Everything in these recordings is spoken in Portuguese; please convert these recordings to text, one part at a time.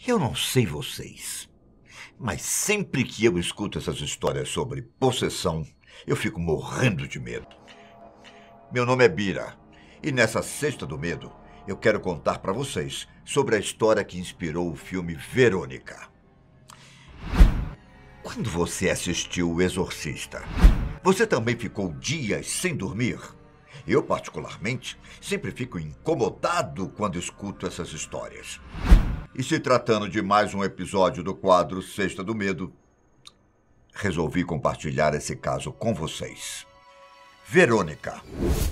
Eu não sei vocês, mas sempre que eu escuto essas histórias sobre possessão, eu fico morrendo de medo. Meu nome é Bira, e nessa Sexta do Medo, eu quero contar para vocês sobre a história que inspirou o filme Verônica. Quando você assistiu O Exorcista, você também ficou dias sem dormir? Eu, particularmente, sempre fico incomodado quando escuto essas histórias. E se tratando de mais um episódio do quadro Sexta do Medo, resolvi compartilhar esse caso com vocês. Verônica,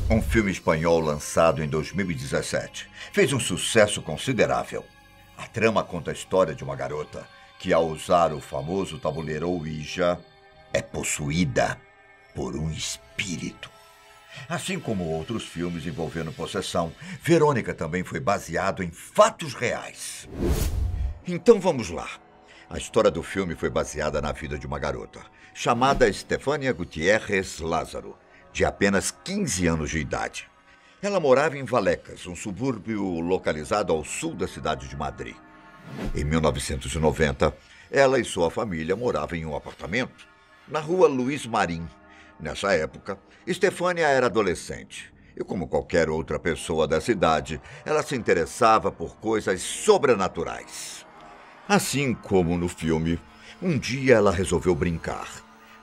um filme espanhol lançado em 2017, fez um sucesso considerável. A trama conta a história de uma garota que, ao usar o famoso tabuleiro Ouija, é possuída por um espírito. Assim como outros filmes envolvendo possessão, Verônica também foi baseado em fatos reais. Então vamos lá. A história do filme foi baseada na vida de uma garota, chamada Estefânia Gutiérrez Lázaro, de apenas 15 anos de idade. Ela morava em Vallecas, um subúrbio localizado ao sul da cidade de Madrid. Em 1990, ela e sua família moravam em um apartamento na rua Luís Marín. Nessa época, Estefânia era adolescente e, como qualquer outra pessoa da cidade, ela se interessava por coisas sobrenaturais. Assim como no filme, um dia ela resolveu brincar,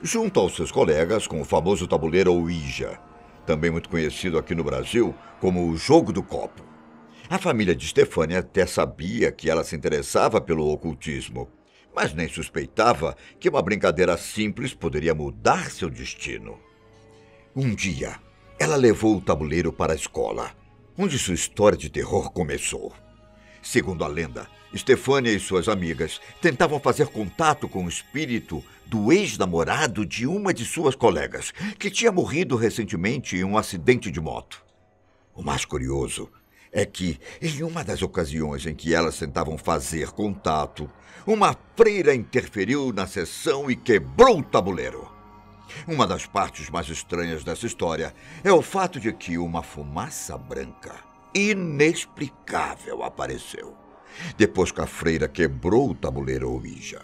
junto aos seus colegas, com o famoso tabuleiro Ouija, também muito conhecido aqui no Brasil como o jogo do copo. A família de Estefânia até sabia que ela se interessava pelo ocultismo, mas nem suspeitava que uma brincadeira simples poderia mudar seu destino. Um dia, ela levou o tabuleiro para a escola, onde sua história de terror começou. Segundo a lenda, Estefânia e suas amigas tentavam fazer contato com o espírito do ex-namorado de uma de suas colegas, que tinha morrido recentemente em um acidente de moto. O mais curioso é que, em uma das ocasiões em que elas tentavam fazer contato, uma freira interferiu na sessão e quebrou o tabuleiro. Uma das partes mais estranhas dessa história é o fato de que uma fumaça branca inexplicável apareceu depois que a freira quebrou o tabuleiro Ouija.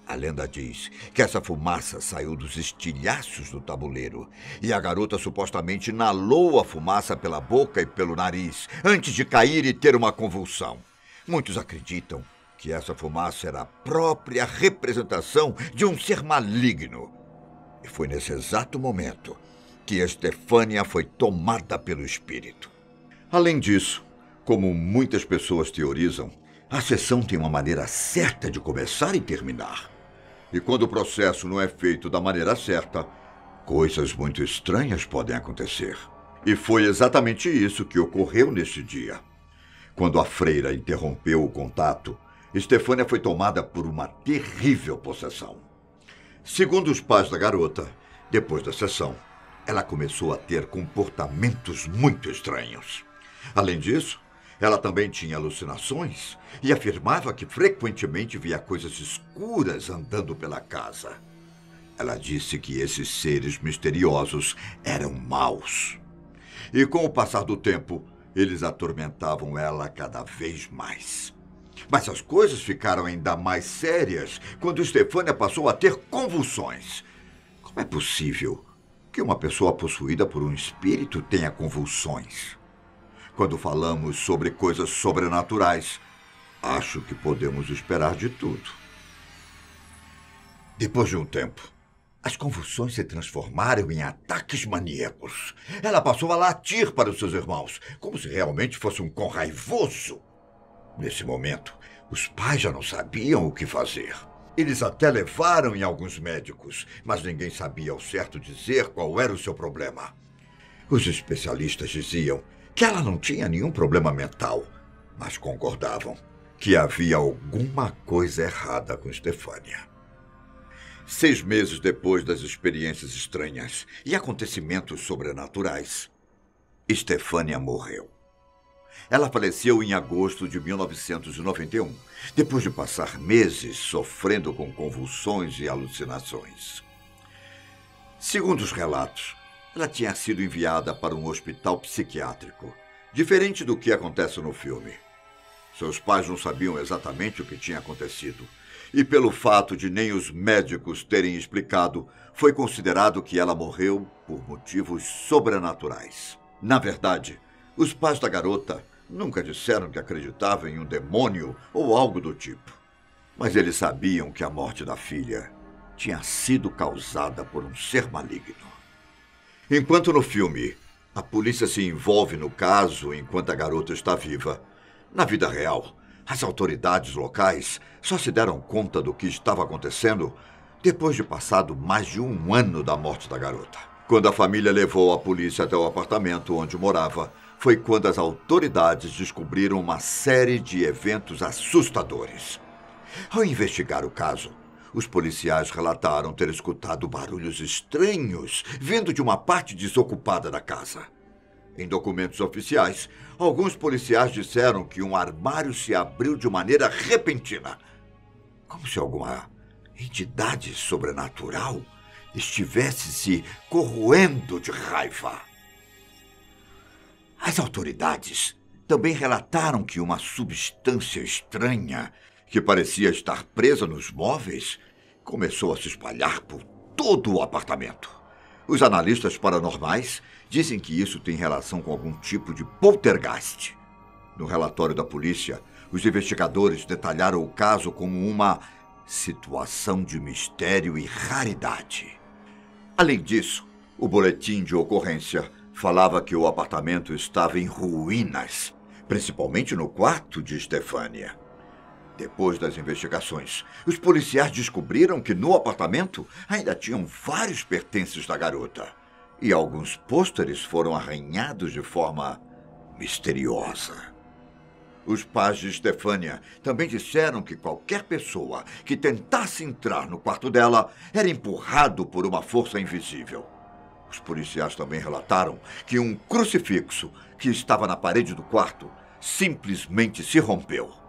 A lenda diz que essa fumaça saiu dos estilhaços do tabuleiro e a garota supostamente inalou a fumaça pela boca e pelo nariz antes de cair e ter uma convulsão. Muitos acreditam que essa fumaça era a própria representação de um ser maligno. E foi nesse exato momento que Estefânia foi tomada pelo espírito. Além disso, como muitas pessoas teorizam, a sessão tem uma maneira certa de começar e terminar. E quando o processo não é feito da maneira certa, coisas muito estranhas podem acontecer. E foi exatamente isso que ocorreu nesse dia. Quando a freira interrompeu o contato, Estefânia foi tomada por uma terrível possessão. Segundo os pais da garota, depois da sessão, ela começou a ter comportamentos muito estranhos. Além disso, ela também tinha alucinações e afirmava que frequentemente via coisas escuras andando pela casa. Ela disse que esses seres misteriosos eram maus. E com o passar do tempo, eles atormentavam ela cada vez mais. Mas as coisas ficaram ainda mais sérias quando Estefânia passou a ter convulsões. Como é possível que uma pessoa possuída por um espírito tenha convulsões? Quando falamos sobre coisas sobrenaturais, acho que podemos esperar de tudo. Depois de um tempo, as convulsões se transformaram em ataques maníacos. Ela passou a latir para os seus irmãos, como se realmente fosse um cão raivoso. Nesse momento, os pais já não sabiam o que fazer. Eles até levaram em alguns médicos, mas ninguém sabia ao certo dizer qual era o seu problema. Os especialistas diziam que ela não tinha nenhum problema mental, mas concordavam que havia alguma coisa errada com Estefânia. 6 meses depois das experiências estranhas e acontecimentos sobrenaturais, Estefânia morreu. Ela faleceu em agosto de 1991, depois de passar meses sofrendo com convulsões e alucinações. Segundo os relatos, ela tinha sido enviada para um hospital psiquiátrico, diferente do que acontece no filme. Seus pais não sabiam exatamente o que tinha acontecido. E pelo fato de nem os médicos terem explicado, foi considerado que ela morreu por motivos sobrenaturais. Na verdade, os pais da garota nunca disseram que acreditavam em um demônio ou algo do tipo. Mas eles sabiam que a morte da filha tinha sido causada por um ser maligno. Enquanto no filme, a polícia se envolve no caso enquanto a garota está viva, na vida real, as autoridades locais só se deram conta do que estava acontecendo depois de passado mais de um ano da morte da garota. Quando a família levou a polícia até o apartamento onde morava, foi quando as autoridades descobriram uma série de eventos assustadores. Ao investigar o caso, os policiais relataram ter escutado barulhos estranhos vindo de uma parte desocupada da casa. Em documentos oficiais, alguns policiais disseram que um armário se abriu de maneira repentina, como se alguma entidade sobrenatural estivesse se corroendo de raiva. As autoridades também relataram que uma substância estranha, que parecia estar presa nos móveis, começou a se espalhar por todo o apartamento. Os analistas paranormais dizem que isso tem relação com algum tipo de poltergeist. No relatório da polícia, os investigadores detalharam o caso como uma situação de mistério e raridade. Além disso, o boletim de ocorrência falava que o apartamento estava em ruínas, principalmente no quarto de Stefania. Depois das investigações, os policiais descobriram que no apartamento ainda tinham vários pertences da garota. E alguns pôsteres foram arranhados de forma misteriosa. Os pais de Stefania também disseram que qualquer pessoa que tentasse entrar no quarto dela era empurrado por uma força invisível. Os policiais também relataram que um crucifixo que estava na parede do quarto simplesmente se rompeu.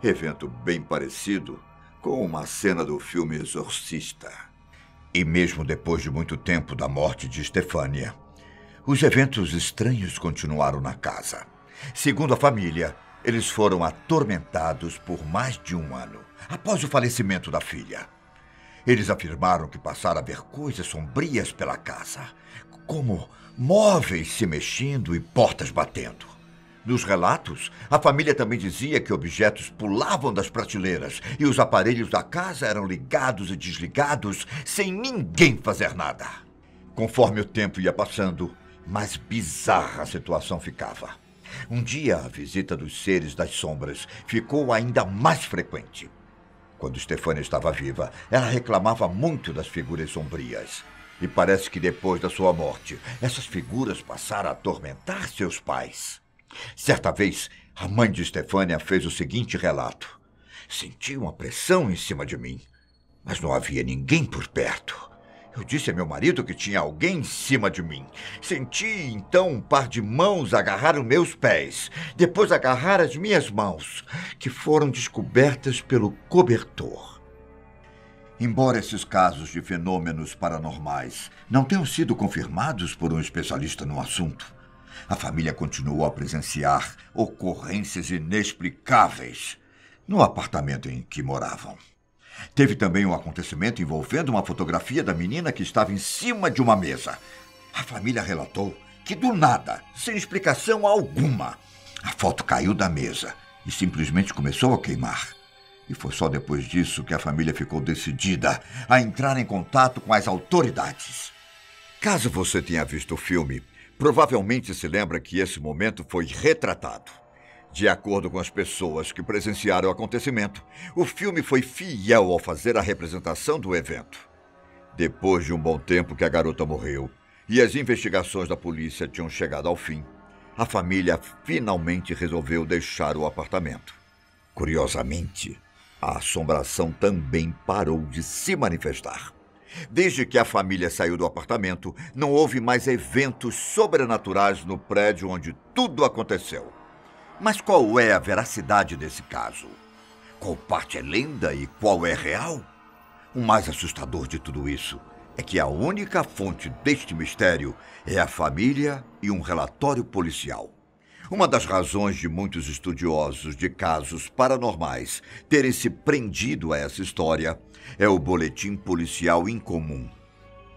Evento bem parecido com uma cena do filme Exorcista. E mesmo depois de muito tempo da morte de Stefania, os eventos estranhos continuaram na casa. Segundo a família, eles foram atormentados por mais de um ano, após o falecimento da filha. Eles afirmaram que passaram a ver coisas sombrias pela casa, como móveis se mexendo e portas batendo. Nos relatos, a família também dizia que objetos pulavam das prateleiras e os aparelhos da casa eram ligados e desligados sem ninguém fazer nada. Conforme o tempo ia passando, mais bizarra a situação ficava. Um dia, a visita dos seres das sombras ficou ainda mais frequente. Quando Stefania estava viva, ela reclamava muito das figuras sombrias. E parece que depois da sua morte, essas figuras passaram a atormentar seus pais. Certa vez, a mãe de Stefania fez o seguinte relato. Senti uma pressão em cima de mim, mas não havia ninguém por perto. Eu disse a meu marido que tinha alguém em cima de mim. Senti, então, um par de mãos agarrar os meus pés, depois agarrar as minhas mãos, que foram descobertas pelo cobertor. Embora esses casos de fenômenos paranormais não tenham sido confirmados por um especialista no assunto, a família continuou a presenciar ocorrências inexplicáveis no apartamento em que moravam. Teve também um acontecimento envolvendo uma fotografia da menina que estava em cima de uma mesa. A família relatou que, do nada, sem explicação alguma, a foto caiu da mesa e simplesmente começou a queimar. E foi só depois disso que a família ficou decidida a entrar em contato com as autoridades. Caso você tenha visto o filme, provavelmente se lembra que esse momento foi retratado. De acordo com as pessoas que presenciaram o acontecimento, o filme foi fiel ao fazer a representação do evento. Depois de um bom tempo que a garota morreu e as investigações da polícia tinham chegado ao fim, a família finalmente resolveu deixar o apartamento. Curiosamente, a assombração também parou de se manifestar. Desde que a família saiu do apartamento, não houve mais eventos sobrenaturais no prédio onde tudo aconteceu. Mas qual é a veracidade desse caso? Qual parte é lenda e qual é real? O mais assustador de tudo isso é que a única fonte deste mistério é a família e um relatório policial. Uma das razões de muitos estudiosos de casos paranormais terem se prendido a essa história é o Boletim Policial Incomum,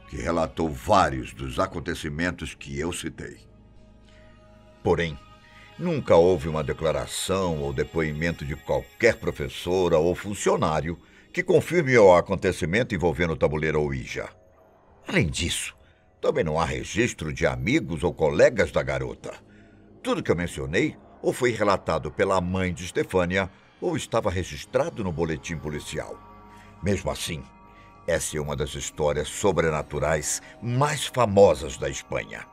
que relatou vários dos acontecimentos que eu citei. Porém, nunca houve uma declaração ou depoimento de qualquer professora ou funcionário que confirme o acontecimento envolvendo o tabuleiro Ouija. Além disso, também não há registro de amigos ou colegas da garota. Tudo que eu mencionei ou foi relatado pela mãe de Stefânia ou estava registrado no boletim policial. Mesmo assim, essa é uma das histórias sobrenaturais mais famosas da Espanha.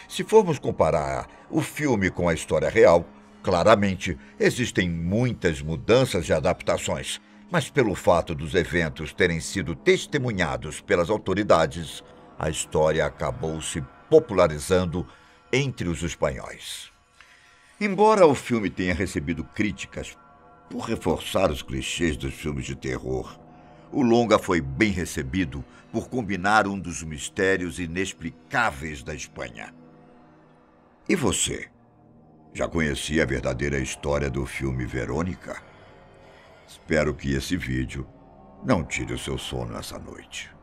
Se formos comparar o filme com a história real, claramente existem muitas mudanças e adaptações, mas pelo fato dos eventos terem sido testemunhados pelas autoridades, a história acabou se popularizando entre os espanhóis. Embora o filme tenha recebido críticas por reforçar os clichês dos filmes de terror, o longa foi bem recebido por combinar um dos mistérios inexplicáveis da Espanha. E você? Já conhecia a verdadeira história do filme Verônica? Espero que esse vídeo não tire o seu sono essa noite.